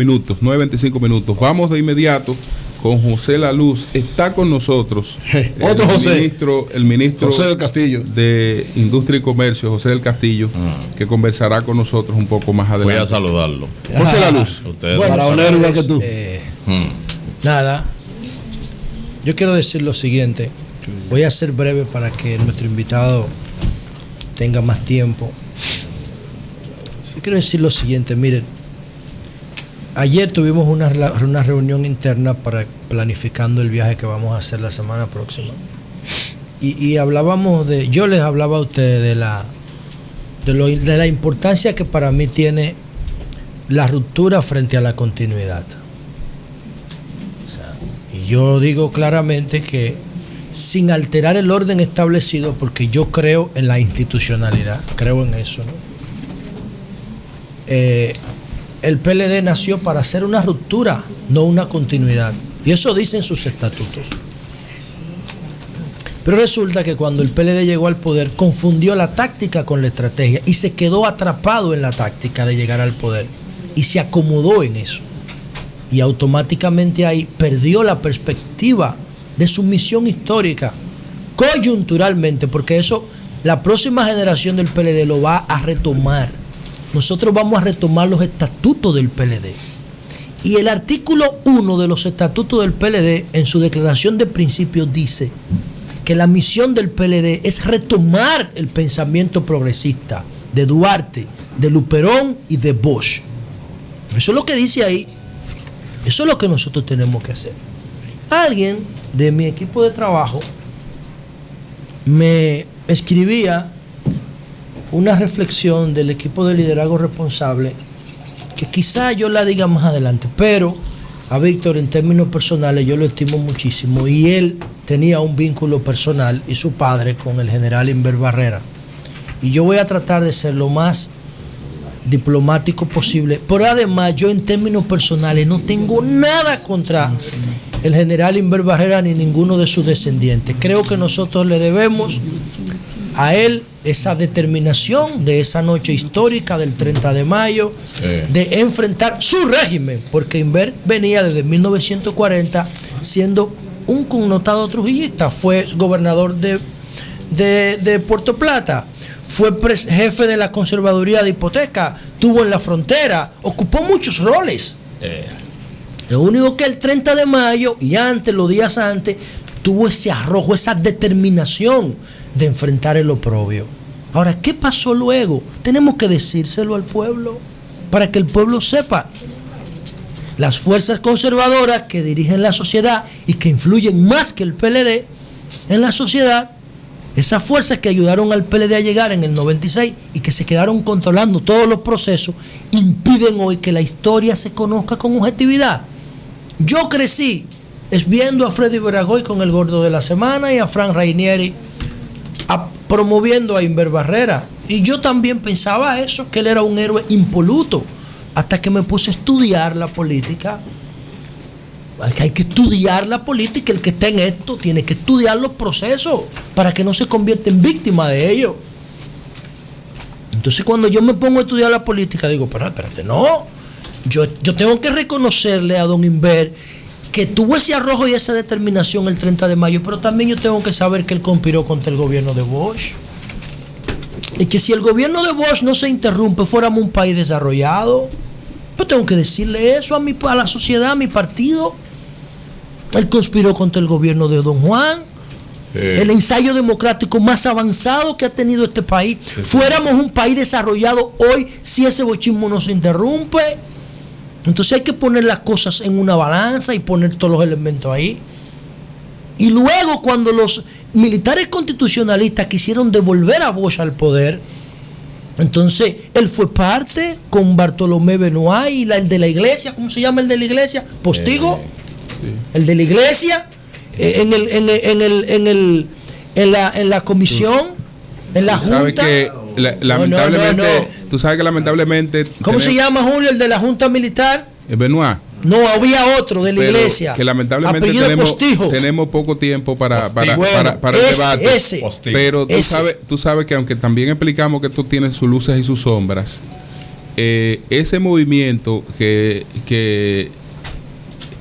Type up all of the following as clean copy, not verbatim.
Minutos, 9:25. Vamos de inmediato con José La Luz. Está con nosotros otro José, el ministro José del Castillo de Industria y Comercio, José del Castillo, que conversará con nosotros un poco más adelante. Voy a saludarlo. José La Luz. Bueno, para igual que tú. Nada, yo quiero decir lo siguiente. Voy a ser breve para que nuestro invitado tenga más tiempo. Yo quiero decir lo siguiente, miren. Ayer tuvimos una reunión interna para planificando el viaje que vamos a hacer la semana próxima. Y hablábamos yo les hablaba a ustedes de la importancia que para mí tiene la ruptura frente a la continuidad. O sea, y yo digo claramente que sin alterar el orden establecido, porque yo creo en la institucionalidad, creo en eso, ¿no? El PLD nació para hacer una ruptura, no una continuidad. Y eso dicen sus estatutos. Pero resulta que cuando el PLD llegó al poder, confundió la táctica con la estrategia y se quedó atrapado en la táctica de llegar al poder. Y se acomodó en eso. Y automáticamente ahí perdió la perspectiva de su misión histórica, coyunturalmente, porque eso la próxima generación del PLD lo va a retomar. Nosotros vamos a retomar los estatutos del PLD. Y el artículo 1 de los estatutos del PLD, en su declaración de principios, dice que la misión del PLD es retomar el pensamiento progresista de Duarte, de Luperón y de Bosch. Eso es lo que dice ahí. Eso es lo que nosotros tenemos que hacer. Alguien de mi equipo de trabajo me escribía una reflexión del equipo de liderazgo responsable que quizá yo la diga más adelante, pero a Víctor en términos personales yo lo estimo muchísimo y él tenía un vínculo personal y su padre con el general Inver Barrera, y yo voy a tratar de ser lo más diplomático posible, pero además yo en términos personales no tengo nada contra el general Inver Barrera ni ninguno de sus descendientes. Creo que nosotros le debemos a él esa determinación de esa noche histórica del 30 de mayo de enfrentar su régimen, porque Inver venía desde 1940 siendo un connotado trujillista. Fue gobernador de Puerto Plata, fue jefe de la conservaduría de hipoteca, estuvo en la frontera, ocupó muchos roles. Lo único que el 30 de mayo y antes, los días antes, tuvo ese arrojo, esa determinación de enfrentar el oprobio. Ahora, ¿qué pasó luego? Tenemos que decírselo al pueblo para que el pueblo sepa. Las fuerzas conservadoras que dirigen la sociedad y que influyen más que el PLD en la sociedad, esas fuerzas que ayudaron al PLD a llegar en el 96 y que se quedaron controlando todos los procesos, impiden hoy que la historia se conozca con objetividad. Yo crecí viendo a Freddy Veragoy con El Gordo de la Semana y a Frank Rainieri promoviendo a Inver Barrera. Y yo también pensaba eso, que él era un héroe impoluto, hasta que me puse a estudiar la política. Hay que estudiar la política. El que está en esto tiene que estudiar los procesos para que no se convierta en víctima de ellos. Entonces cuando yo me pongo a estudiar la política, digo, pero espérate, no. Yo tengo que reconocerle a don Inver que tuvo ese arrojo y esa determinación el 30 de mayo, pero también yo tengo que saber que él conspiró contra el gobierno de Bosch. Y que si el gobierno de Bosch no se interrumpe, fuéramos un país desarrollado. Yo tengo que decirle eso a la sociedad, a mi partido. Él conspiró contra el gobierno de Don Juan. El ensayo democrático más avanzado que ha tenido este país. Fuéramos un país desarrollado hoy si ese bochismo no se interrumpe. Entonces hay que poner las cosas en una balanza y poner todos los elementos ahí. Y luego cuando los militares constitucionalistas quisieron devolver a Bosch al poder, entonces él fue parte con Bartolomé Benoit y el de la iglesia, ¿cómo se llama el de la iglesia? Postigo, el de la iglesia, en la comisión, en la junta. Lamentablemente, tú sabes que lamentablemente. ¿Cómo se llama, Julio, el de la junta militar? Benoit. No, había otro de la iglesia. Que lamentablemente tenemos poco tiempo para el debate. Pero tú sabes que aunque también explicamos que esto tiene sus luces y sus sombras, ese movimiento que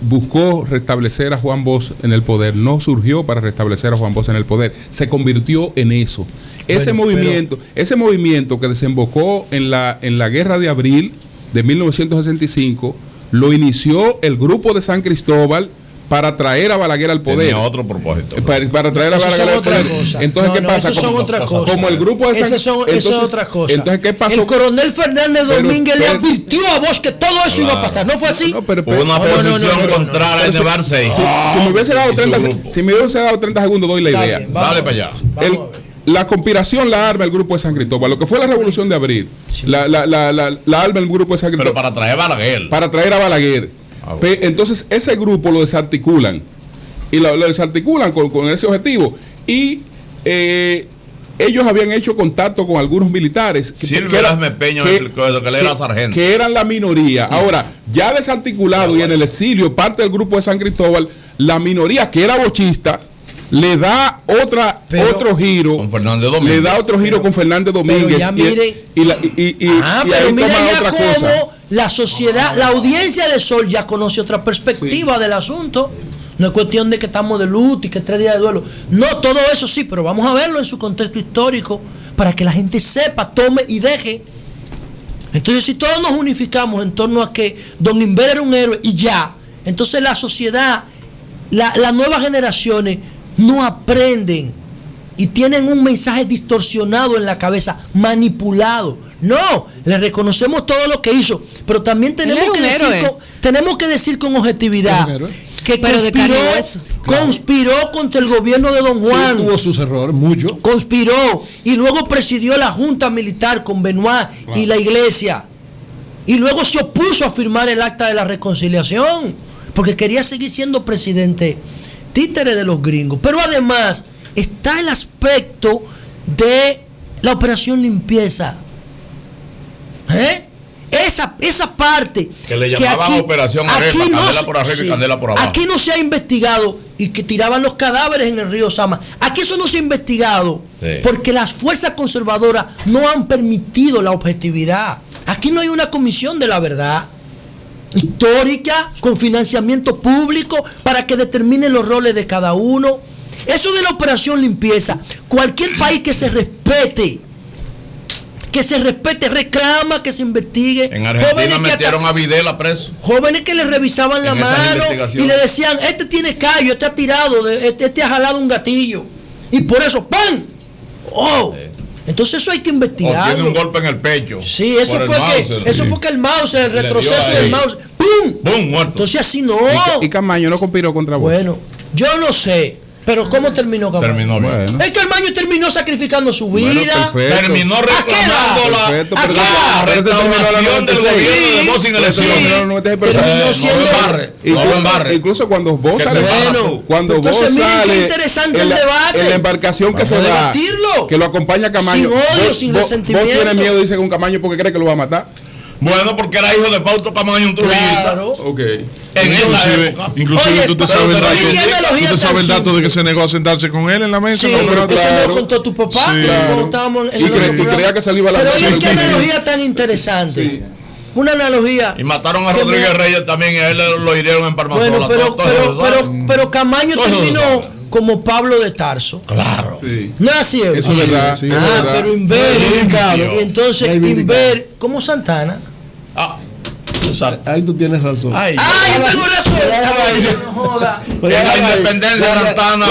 buscó restablecer a Juan Bosch en el poder no surgió para restablecer a Juan Bosch en el poder, se convirtió en eso. Ese movimiento que desembocó en la Guerra de Abril de 1965 lo inició el grupo de San Cristóbal para traer a Balaguer al poder. Tenía otro propósito. Para traer a Balaguer al poder. Entonces, ¿qué pasa? Son otra cosa. Como el grupo de San Cristóbal. Eso es otra cosa. Entonces, ¿qué pasó? El coronel Fernández Domínguez le advirtió a Bosch que todo eso iba a pasar. ¿No fue así? Hubo una posición contraria en llevar 6. Si me hubiese dado 30 segundos, doy la idea. Dale para allá. La conspiración la arma el grupo de San Cristóbal. Lo que fue la revolución de abril, la arma el grupo de San Cristóbal. Pero para traer a Balaguer. Para traer a Balaguer. Entonces, ese grupo lo desarticulan. Y lo desarticulan con ese objetivo. Y ellos habían hecho contacto con algunos militares. Silvia Peña me explicó eso, que él era sargento. Que eran la minoría. Ahora, ya desarticulado y en el exilio, parte del grupo de San Cristóbal, la minoría que era bochista, le da otro giro con Fernández Domínguez. Le da otro giro con Fernández Domínguez. Pero ya miren, pero miren ya otra cómo cosa. La sociedad, la audiencia de Sol ya conoce otra perspectiva del asunto. No es cuestión de que estamos de luto y que 3 días de duelo. No, todo eso sí, pero vamos a verlo en su contexto histórico para que la gente sepa, tome y deje. Entonces, si todos nos unificamos en torno a que Don Inver era un héroe y ya, entonces la sociedad, las nuevas generaciones no aprenden y tienen un mensaje distorsionado en la cabeza, manipulado. No, le reconocemos todo lo que hizo, pero también tenemos que decir con objetividad que conspiró contra el gobierno de Don Juan. Tuvo sus errores, mucho. Conspiró y luego presidió la junta militar con Benoit y la iglesia. Y luego se opuso a firmar el acta de la reconciliación porque quería seguir siendo presidente títere de los gringos. Pero además está el aspecto de la operación limpieza. Esa parte que le llamaban aquí, operación Arepa, candela por arriba y candela por abajo. Aquí no se ha investigado y que tiraban los cadáveres en el río Sama. Aquí eso no se ha investigado porque las fuerzas conservadoras no han permitido la objetividad. Aquí no hay una comisión de la verdad histórica con financiamiento público para que determinen los roles de cada uno. Eso de la operación limpieza, cualquier país que se respete reclama que se investigue. En Argentina metieron a Videla preso. Jóvenes que le revisaban la mano y le decían, este tiene callo, este ha tirado, este ha jalado un gatillo y por eso ¡pam! Entonces eso hay que investigar. O tiene un golpe en el pecho. Sí, eso fue que el Mauser, el retroceso del Mauser, ¡pum! ¡Pum! Muerto. Entonces así no. Y Camaño no conspiró contra vos. Bueno, yo no sé. Pero ¿cómo terminó Camaño? Terminó bien. Bueno. Es que Camaño terminó sacrificando su vida. Terminó reclamando la restauración del gobierno de Bosch sin elecciones. Terminó siendo incluso cuando vos sale, entonces miren qué interesante el debate. En la embarcación que se va, que lo acompaña Camaño. Sin odio, sin resentimiento. Vos tienes miedo, dice, con Camaño porque cree que lo va a matar. Bueno, porque era hijo de Fausto Camaño, un trujillista. Claro. Okay. En esa época. Inclusive tú te sabes el dato de que se negó a sentarse con él en la mesa. Sí, no, pero eso lo contó tu papá. Sí, cuando estábamos en y creía que se le iba a la Pero oye, qué analogía tan interesante. Sí. Una analogía. Y mataron a Rodríguez Reyes también y a él lo hirieron en Palmasola. Bueno, pero Camaño terminó como Pablo de Tarso. Claro. Sí. No es así. Eso es verdad. Sí, pero Inver. Entonces, Inver, como Santana. Ahí tú tienes razón. Yo tengo razón. En la independencia de Santana.